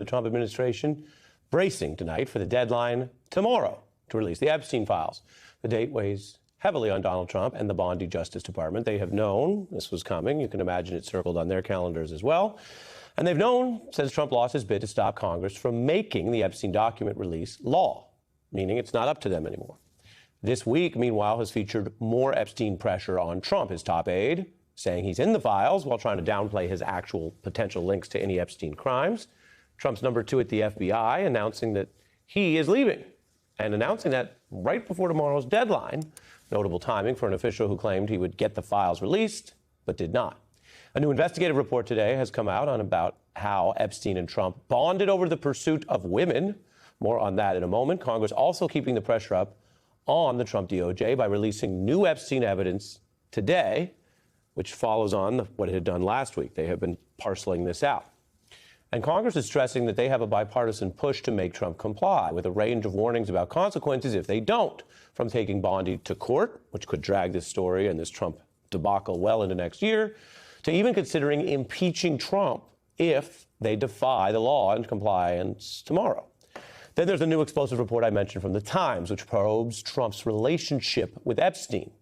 The Trump administration bracing tonight for the deadline tomorrow to release the Epstein files. The date weighs heavily on Donald Trump and the Bondi Justice Department. They have known this was coming. You can imagine it circled on their calendars as well. And they've known since Trump lost his bid to stop Congress from making the Epstein document release law, meaning it's not up to them anymore. This week, meanwhile, has featured more Epstein pressure on Trump, his top aide, saying he's in the files while trying to downplay his actual potential links to any Epstein crimes. Trump's number two at the FBI announcing that he is leaving and announcing that right before tomorrow's deadline. Notable timing for an official who claimed he would get the files released, but did not. A new investigative report today has come out on about how Epstein and Trump bonded over the pursuit of women. More on that in a moment. Congress also keeping the pressure up on the Trump DOJ by releasing new Epstein evidence today, which follows on what it had done last week. They have been parceling this out. And Congress is stressing that they have a bipartisan push to make Trump comply, with a range of warnings about consequences if they don't, from taking Bondi to court, which could drag this story and this Trump debacle well into next year, to even considering impeaching Trump if they defy the law and compliance tomorrow. Then there's a new explosive report I mentioned from The Times, which probes Trump's relationship with Epstein,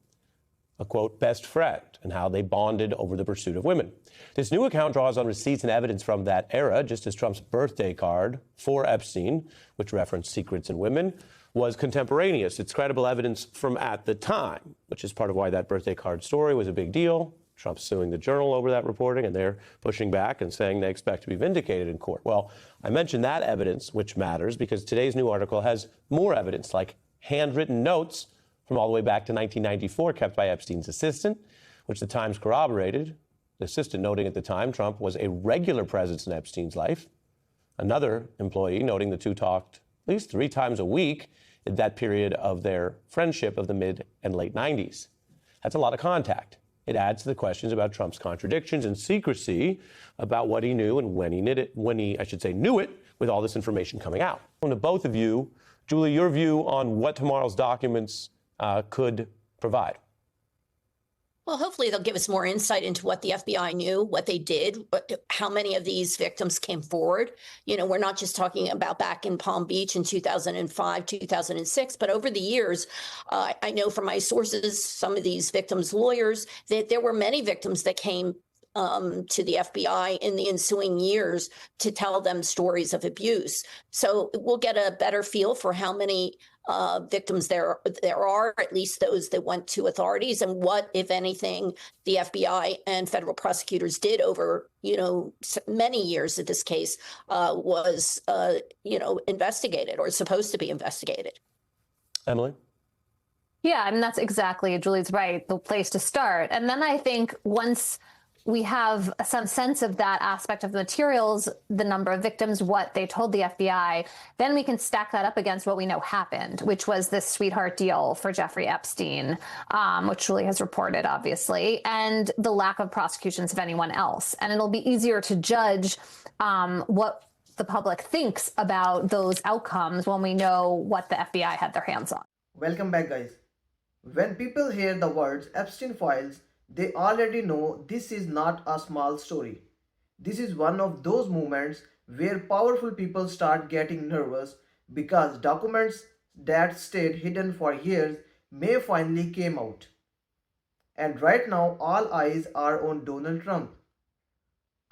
a, quote, best friend, and how they bonded over the pursuit of women. This new account draws on receipts and evidence from that era, just as Trump's birthday card for Epstein, which referenced secrets and women, was contemporaneous. It's credible evidence from at the time, which is part of why that birthday card story was a big deal. Trump's suing the Journal over that reporting, and they're pushing back and saying they expect to be vindicated in court. Well, I mentioned that evidence, which matters, because today's new article has more evidence, like handwritten notes from all the way back to 1994 kept by Epstein's assistant, which the Times corroborated. The assistant noting at the time Trump was a regular presence in Epstein's life. Another employee noting the two talked at least 3 times a week in that period of their friendship of the mid and late 90s. That's a lot of contact. It adds to the questions about Trump's contradictions and secrecy about what he knew and when he knew it, with all this information coming out. To both of you, Julie, your view on what tomorrow's documents could provide. Well, hopefully they'll give us more insight into what the FBI knew, what they did, how many of these victims came forward. You know, we're not just talking about back in Palm Beach in 2005, 2006, but over the years, I know from my sources, some of these victims' lawyers, that there were many victims that came to the FBI in the ensuing years to tell them stories of abuse. So we'll get a better feel for how many victims there are, at least those that went to authorities, and what, if anything, the FBI and federal prosecutors did over, many years of this case was, investigated or supposed to be investigated. Emily? Yeah, I mean, that's exactly, Julie's right, the place to start. And then I think once we have some sense of that aspect of the materials, the number of victims, what they told the FBI, then we can stack that up against what we know happened, which was this sweetheart deal for Jeffrey Epstein, which Julie has reported, obviously, and the lack of prosecutions of anyone else. And it'll be easier to judge what the public thinks about those outcomes when we know what the FBI had their hands on. Welcome back, guys. When people hear the words Epstein files, they already know this is not a small story. This is one of those moments where powerful people start getting nervous because documents that stayed hidden for years may finally come out. And right now, all eyes are on Donald Trump.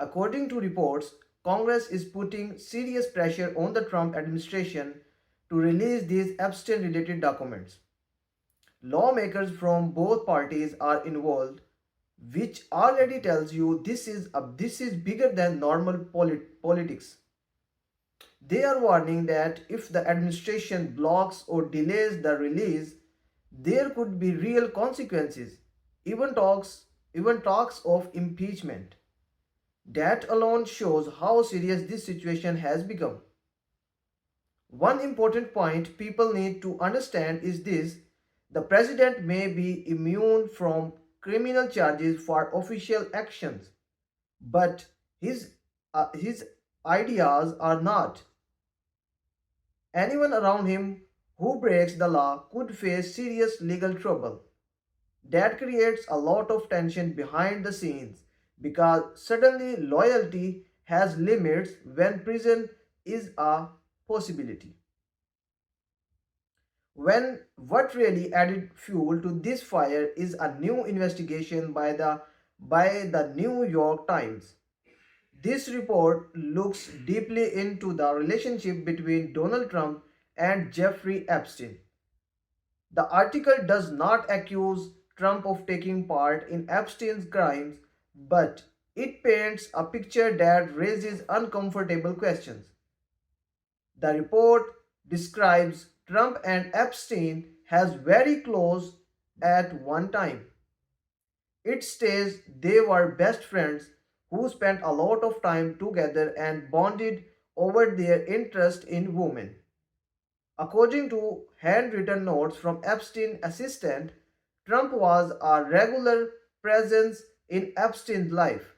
According to reports, Congress is putting serious pressure on the Trump administration to release these Epstein-related documents. Lawmakers from both parties are involved, which already tells you this is bigger than normal politics. They are warning that if the administration blocks or delays the release, there could be real consequences, even talks of impeachment. That alone shows how serious this situation has become. One important point people need to understand is this: the president may be immune from criminal charges for official actions, but his ideas are not. Anyone around him who breaks the law could face serious legal trouble. That creates a lot of tension behind the scenes because suddenly loyalty has limits when prison is a possibility. What really added fuel to this fire is a new investigation by the New York Times. This report looks deeply into the relationship between Donald Trump and Jeffrey Epstein. The article does not accuse Trump of taking part in Epstein's crimes, but it paints a picture that raises uncomfortable questions. The report describes Trump and Epstein as very close at one time. It states they were best friends who spent a lot of time together and bonded over their interest in women. According to handwritten notes from Epstein's assistant, Trump was a regular presence in Epstein's life.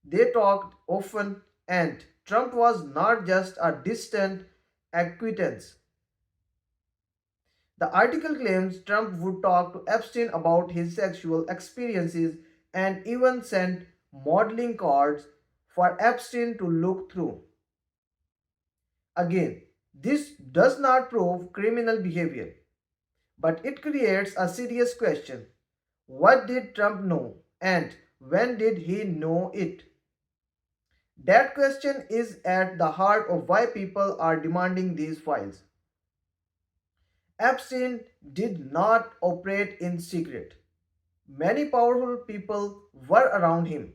They talked often, and Trump was not just a distant acquaintance. The article claims Trump would talk to Epstein about his sexual experiences and even sent modeling cards for Epstein to look through. Again, this does not prove criminal behavior, but it creates a serious question. What did Trump know, and when did he know it? That question is at the heart of why people are demanding these files. Epstein did not operate in secret. Many powerful people were around him.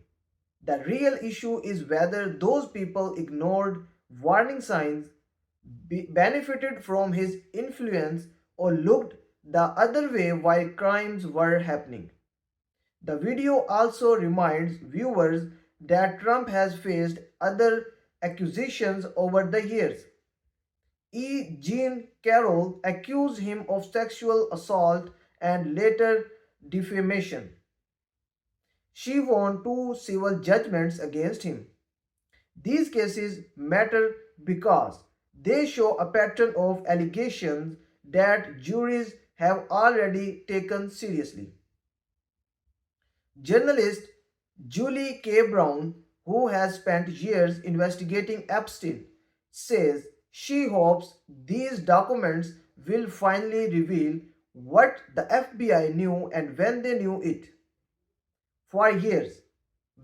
The real issue is whether those people ignored warning signs, benefited from his influence, or looked the other way while crimes were happening. The video also reminds viewers that Trump has faced other accusations over the years. Jean Carroll accused him of sexual assault and later defamation. She won 2 civil judgments against him. These cases matter because they show a pattern of allegations that juries have already taken seriously. Journalist Julie K. Brown, who has spent years investigating Epstein, says she hopes these documents will finally reveal what the FBI knew and when they knew it. For years,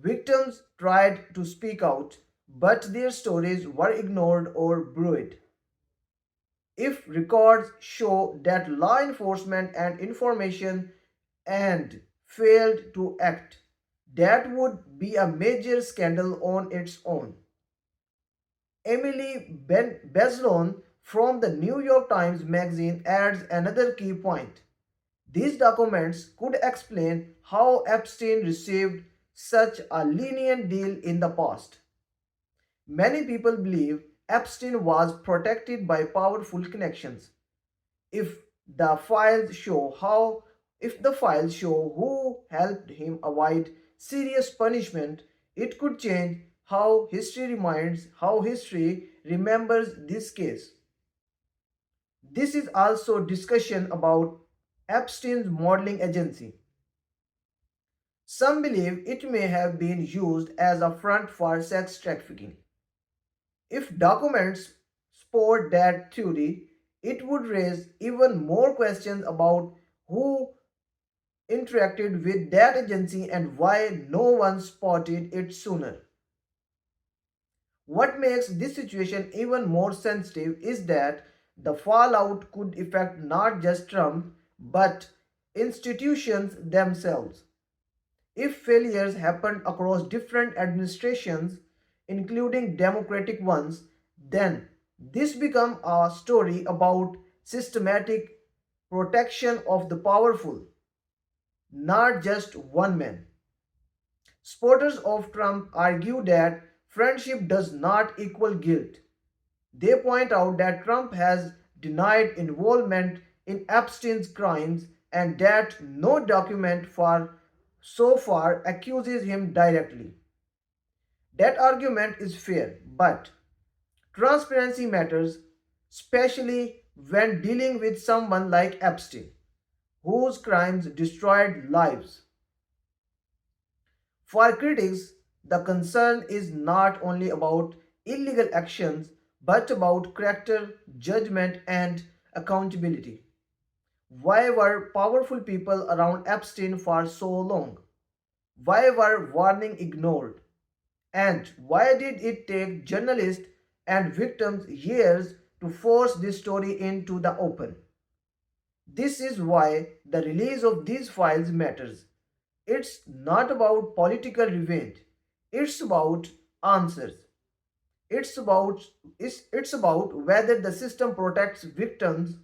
victims tried to speak out, but their stories were ignored or buried. If records show that law enforcement and information and failed to act, that would be a major scandal on its own. Emily Beslon from the New York Times Magazine adds another key point. These documents could explain how Epstein received such a lenient deal in the past. Many people believe Epstein was protected by powerful connections. If the files show who helped him avoid serious punishment, it could change how history remembers this case. This is also discussion about Epstein's modeling agency. Some believe it may have been used as a front for sex trafficking. If documents support that theory, it would raise even more questions about who interacted with that agency and why no one spotted it sooner. What makes this situation even more sensitive is that the fallout could affect not just Trump but institutions themselves. If failures happened across different administrations, including democratic ones, then this becomes a story about systematic protection of the powerful, not just one man. Supporters of Trump argue that friendship does not equal guilt. They point out that Trump has denied involvement in Epstein's crimes and that no document so far accuses him directly. That argument is fair, but transparency matters, especially when dealing with someone like Epstein, whose crimes destroyed lives. For critics, the concern is not only about illegal actions but about character, judgment, and accountability. Why were powerful people around Epstein for so long? Why were warnings ignored? And why did it take journalists and victims years to force this story into the open? This is why the release of these files matters. It's not about political revenge. It's about answers. It's about it's about whether the system protects victims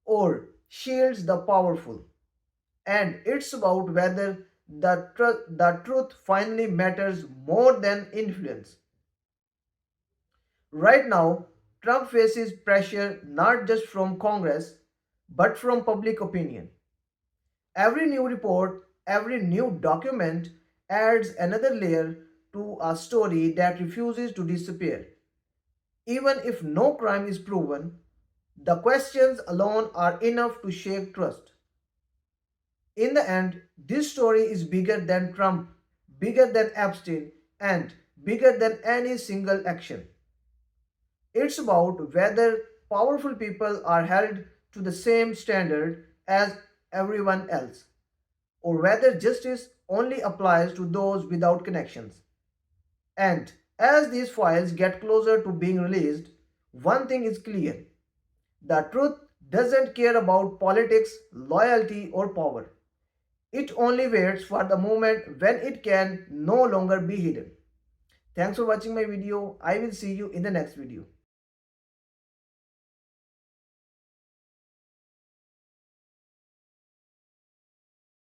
or shields the powerful. And it's about whether the truth finally matters more than influence. Right now, Trump faces pressure not just from Congress but from public opinion. Every new report, every new document adds another layer to a story that refuses to disappear. Even if no crime is proven, the questions alone are enough to shake trust. In the end, this story is bigger than Trump, bigger than Epstein, and bigger than any single action. It's about whether powerful people are held to the same standard as everyone else, or whether justice only applies to those without connections. And as these files get closer to being released, one thing is clear: the truth doesn't care about politics, loyalty, or power. It only waits for the moment when it can no longer be hidden. Thanks for watching my video. I will see you in the next video.